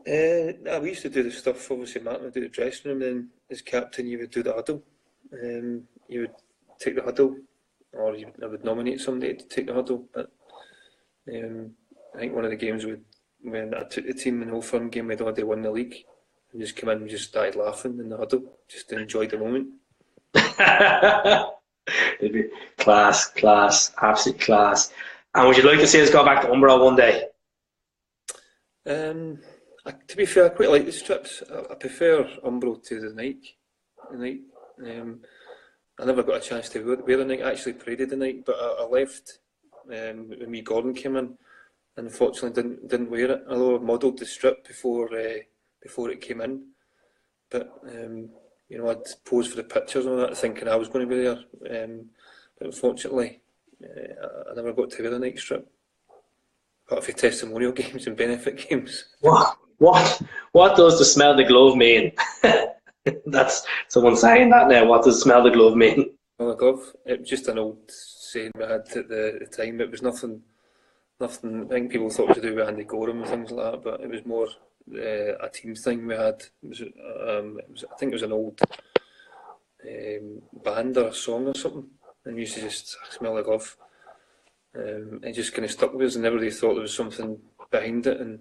No, we used to do the stuff. Obviously, Martin would do the dressing room. Then, as captain, you would do the huddle. You would take the huddle, or I would nominate somebody to take the huddle. But I think one of the games when I took the team in the Old Firm game, we'd already won the league, and just come in and just started laughing in the huddle, just to enjoy the moment. It'd be class, absolute class. And would you like to see us go back to Umbro one day? To be fair, I quite like the strips. I prefer Umbro to the night. I never got a chance to wear the night. I actually paraded the night, but I left when me Gordon came in, and unfortunately didn't wear it. Although I modelled the strip before it came in, but I'd posed for the pictures and all that, thinking I was going to be there. But unfortunately, I never got to wear the night strip. Apart from testimonial games and benefit games. What does the smell the glove mean? That's someone saying that now. What does smell the glove mean? Smell the glove. It was just an old saying we had at the time. It was nothing. I think people thought it was to do with Andy Gorham and things like that, but it was more a team thing we had. I think it was an old band or a song or something, and we used to just smell the glove. It just kind of stuck with us, and everybody thought there was something behind it, and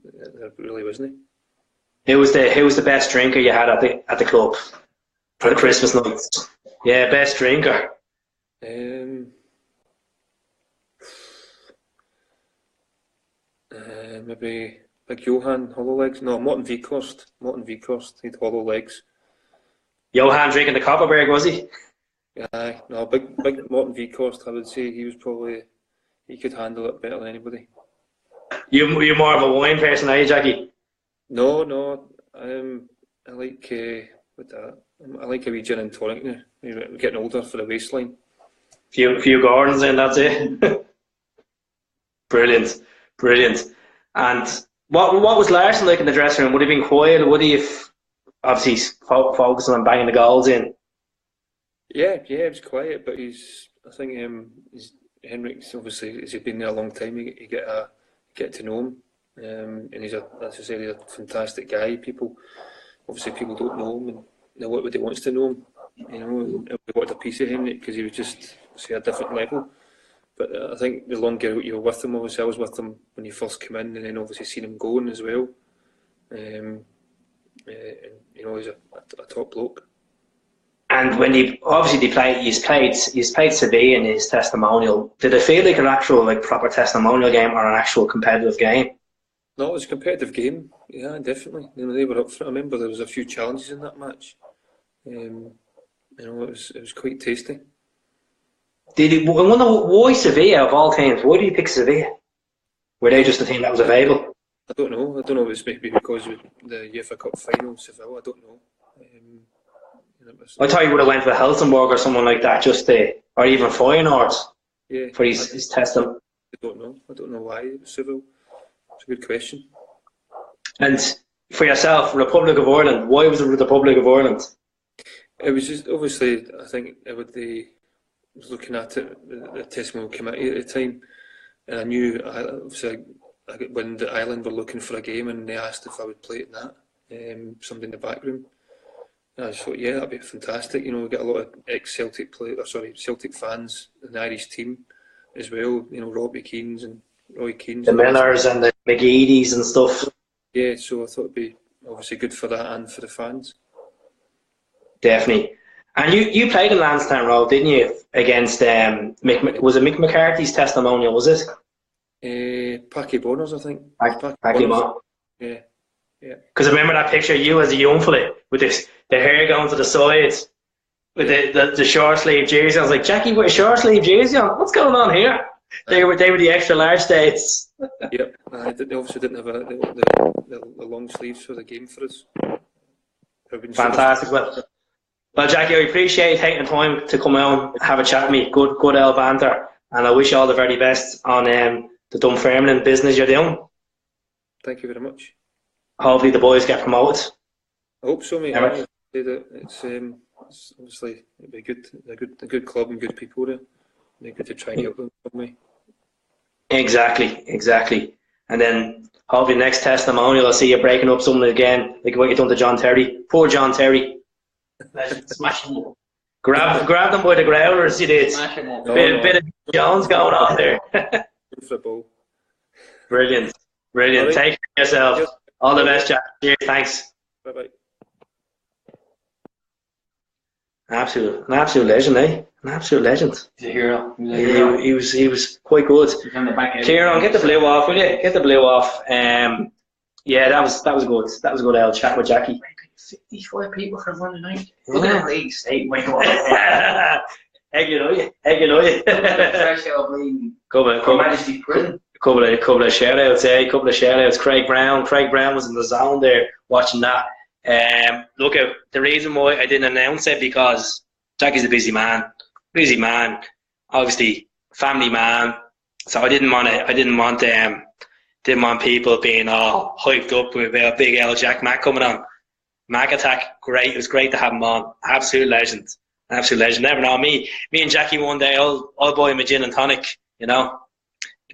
there really wasn't. Who was the best drinker you had at the club for the Christmas nights? Yeah, best drinker. Maybe like Johan Hollow Legs. No, Morton Vikhorst. He had hollow legs. Johan drinking the Copperberg, was he? Aye, no, big Morton Vikhorst. I would say he could handle it better than anybody. You're more of a wine person, are you, Jackie? No. I like I like a wee gin and tonic now. We're getting older for the waistline. Few Gordons in, that's it. Brilliant. And what was Larson like in the dressing room? Would he have been quiet? Would he have obviously focusing on banging the goals in? Yeah, he was quiet, but I think Henrik's obviously, as he's been there a long time, you get to know him. And he's he's a fantastic guy. People don't know him, and they wants to know him. And we wanted a piece of him because he was just a different level. But I think the longer you were with him, obviously I was with him when he first came in, and then obviously seen him going as well. And he's a top bloke. And when he's played Sevilla in his testimonial. Did it feel like an actual proper testimonial game or an actual competitive game? No, it was a competitive game. Yeah, definitely. They were up for it. I remember there was a few challenges in that match. It was quite tasty. I wonder why Sevilla of all teams? Why did you pick Sevilla? Were they just the team that was available? I don't know. If it's maybe because of the UEFA Cup final, Seville. I don't know. I thought you would have went for Helsingborg or someone like that, or even Feyenoord. Yeah. For his testimony. I don't know why it was Seville. It's a good question. And for yourself, Republic of Ireland. Why was it the Republic of Ireland? It was just obviously. I think I was looking at it, the testimonial committee at the time, and I knew when the Ireland were looking for a game, and they asked if I would play it in that. Somebody in the back room. And I just thought, yeah, that'd be fantastic. We get a lot of ex-Celtic Celtic fans in the Irish team as well. Robbie Keanes and Roy Keanes. The Millers and the McGeadys and stuff. Yeah, so I thought it'd be obviously good for that and for the fans. Definitely. And you played in Lansdowne Road, didn't you? Against was it Mick McCarthy's testimonial? Was it? Packy Bonners, I think. Packy Bonners. Yeah. Because I remember that picture of you as a young fella with the hair going to the sides, with the short sleeve jersey. I was like, Jackie with a short sleeve jersey on. What's going on here? They were the extra large dates. Yep. They obviously didn't have the long sleeves for the game for us. Fantastic. Well, Jackie, I appreciate you taking the time to come out and have a chat with me. Good old banter. And I wish you all the very best on the Dunfermline business you're doing. Thank you very much. Hopefully the boys get promoted. I hope so, mate. Yeah, I say that it's obviously it'd be a good club and good people there. It'd be good to try and help them some way. exactly. And then hopefully next testimonial, I'll see you breaking up something again, like what you done to John Terry. Poor John Terry. Smash him up. Grab them by the growlers, you did. Smash him up. Bit of Jones going on there. Good for the ball. Brilliant. Right. Take care of yourself. Cheers. All the best, Jack. Cheers. Thanks. Bye bye. An absolute legend, eh? An absolute legend. He's a hero. He's a hero. He was quite good. He's on the back end. Kieran, get the blue off, will you? Get the blue off. Yeah, that was good. That was a good old chat with Jackie. 55 people for Monday night. Look at that league state. My God. Egg you know you. Fresh out of league. Couple Majesty Prison. of shout outs, couple of shout outs. Craig Brown was in the zone there watching that. Look out, the reason why I didn't announce it because Jackie's a busy man, obviously family man. So I didn't want people being all hyped up with big L Jack Mac coming on. Mac Attack, great. It was great to have him on. Absolute legend. Never know. Me and Jackie one day, I'll buy him a gin and tonic. You know,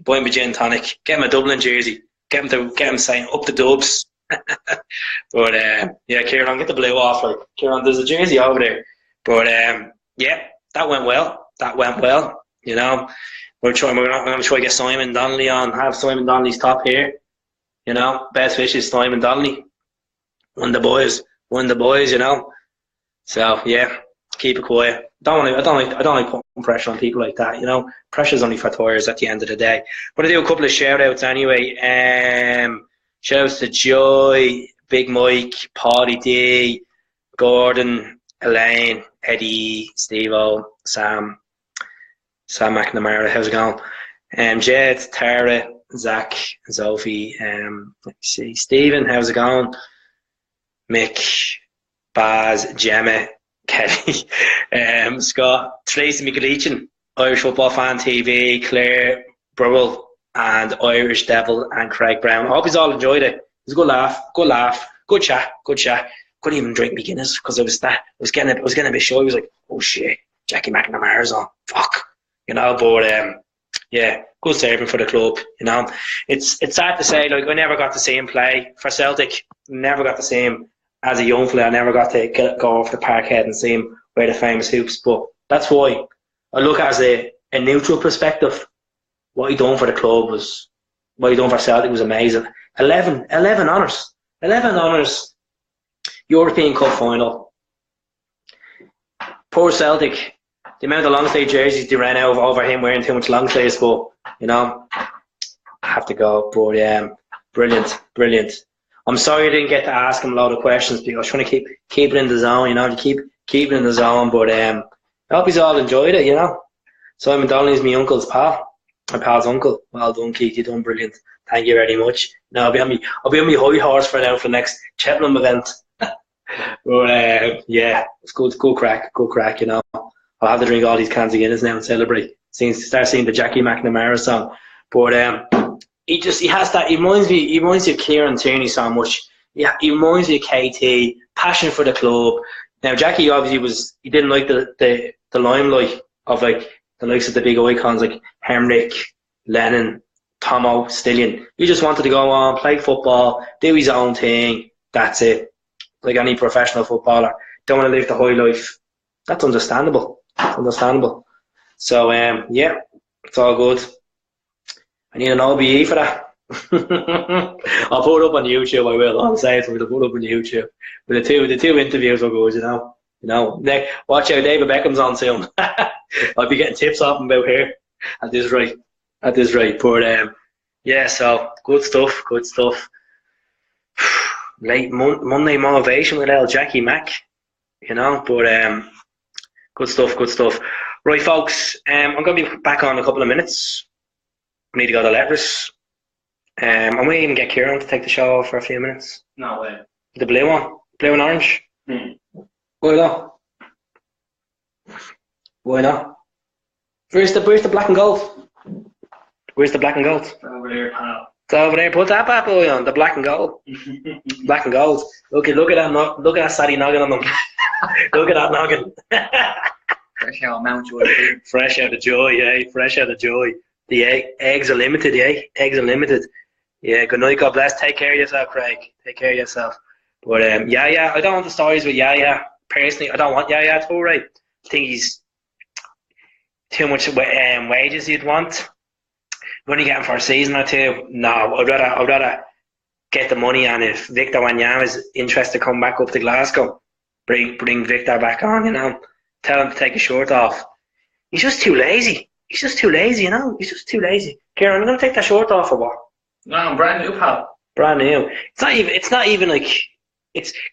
buy him a gin and tonic. Get him a Dublin jersey. Get him saying up the Dubs. But yeah, Kieran, get the blue off. Like Kieran, there's a jersey over there. But yeah, that went well. You know, we're going to try to get Simon Donnelly on. Have Simon Donnelly's top here. You know, best wishes, Simon Donnelly. One of the boys. You know. So yeah, keep it quiet. I don't like putting pressure on people like that. You know, pressure's only for tours at the end of the day. But I do a couple of shout outs anyway. Shout outs to Joy, Big Mike, Paddy D, Gordon, Elaine, Eddie, Steve-O, Sam McNamara, how's it going? Jed, Tara, Zach, Sophie, let's see, Stephen, how's it going? Mick, Baz, Gemma, Kelly, Scott, Tracy McGleechin, Irish Football Fan TV, Claire, Burwell, and Irish Devil, and Craig Brown. I hope you all enjoyed it. It was a good laugh, good chat. Couldn't even drink my Guinness because I was getting a bit shy. I was like, oh shit, Jackiemcnamara's on. Fuck, you know. But yeah, good serving for the club. You know, it's sad to say, like I never got to see him play for Celtic. Never got to see him as a young fella. I never got to go off the parkhead and see him wear the famous hoops. But that's why I look at it as a neutral perspective. What he done for the club what he done for Celtic was amazing. 11 honours. European Cup final. Poor Celtic. The amount of long sleeve jerseys they ran out over him wearing too much long sleeves, but you know, I have to go. But brilliant. I'm sorry I didn't get to ask him a lot of questions because I was trying to keep it in the zone, you know, to keep it in the zone. But I hope he's all enjoyed it, you know. Simon Donnelly's my uncle's pal. My pal's uncle. Well done, Keith. You done brilliant. Thank you very much. Now I'll be on my high horse for now for the next Cheltenham event. But yeah, it's good crack. You know, I'll have to drink all these cans of Guinness now and celebrate. Start singing the Jackiemcnamara song. But he has that. He reminds me of Kieran Tierney so much. Yeah, he reminds me of KT. Passion for the club. Now Jackie obviously he didn't like the limelight of like the likes of the big icons like Henrik, Lennon, Tomo, Stillion. He just wanted to go on, play football, do his own thing. That's it. Like any professional footballer, don't want to live the high life. That's understandable. So yeah, it's all good. I need an OBE for that. I'll put it up on YouTube. I will. I'll say it. I'll put it up on YouTube. But the two interviews are good. You know. Watch out, David Beckham's on soon. I'll be getting tips off him about here at this rate. But yeah, so good stuff. Late Monday motivation with L Jackie Mac, you know. But good stuff. Right, folks. I'm gonna be back on in a couple of minutes. I need to go to letters. I might even get Kieran to take the show off for a few minutes. No way. The blue one, blue and orange. Why not? Where's the black and gold? Where's the black and gold? Over there, pal. It's over there. Put that bad boy on the black and gold. Black and gold. Look at that. Look at that Sadie noggin on them. Look at that noggin. Fresh out of Mount Joy. Fresh out of joy, yeah. Fresh out of joy. The eggs are limited, yeah. Eggs are limited. Yeah. Good night. God bless. Take care of yourself, Craig. Take care of yourself. But yeah. I don't want the stories with yeah. Personally, I don't want yeah Toure. I think he's too much wages you'd want. We're only getting for a season or two. No, I'd rather get the money, and if Victor Wanyama is interested to come back up to Glasgow, bring Victor back on, you know. Tell him to take his shirt off. He's just too lazy. He's just too lazy, you know. He's just too lazy. Kieran, I'm going to take that shirt off or what? No, I'm brand new, pal. Brand new. It's not even like,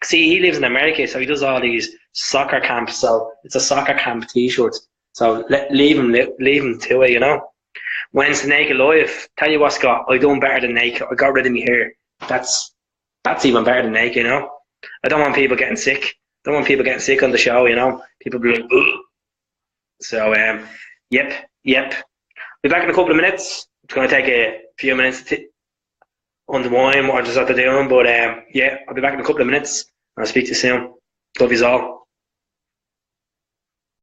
see, he lives in America, so he does all these soccer camps, so it's a soccer camp t-shirt. So leave him to it, you know. When's the naked life? Tell you what, Scott, I done better than naked. I got rid of me hair. That's even better than naked, you know. I don't want people getting sick. Don't want people getting sick on the show, you know. People be like, ugh. So, yep. Be back in a couple of minutes. It's going to take a few minutes to unwind what I just have to do. But, yeah, I'll be back in a couple of minutes. I'll speak to you soon. Love you all.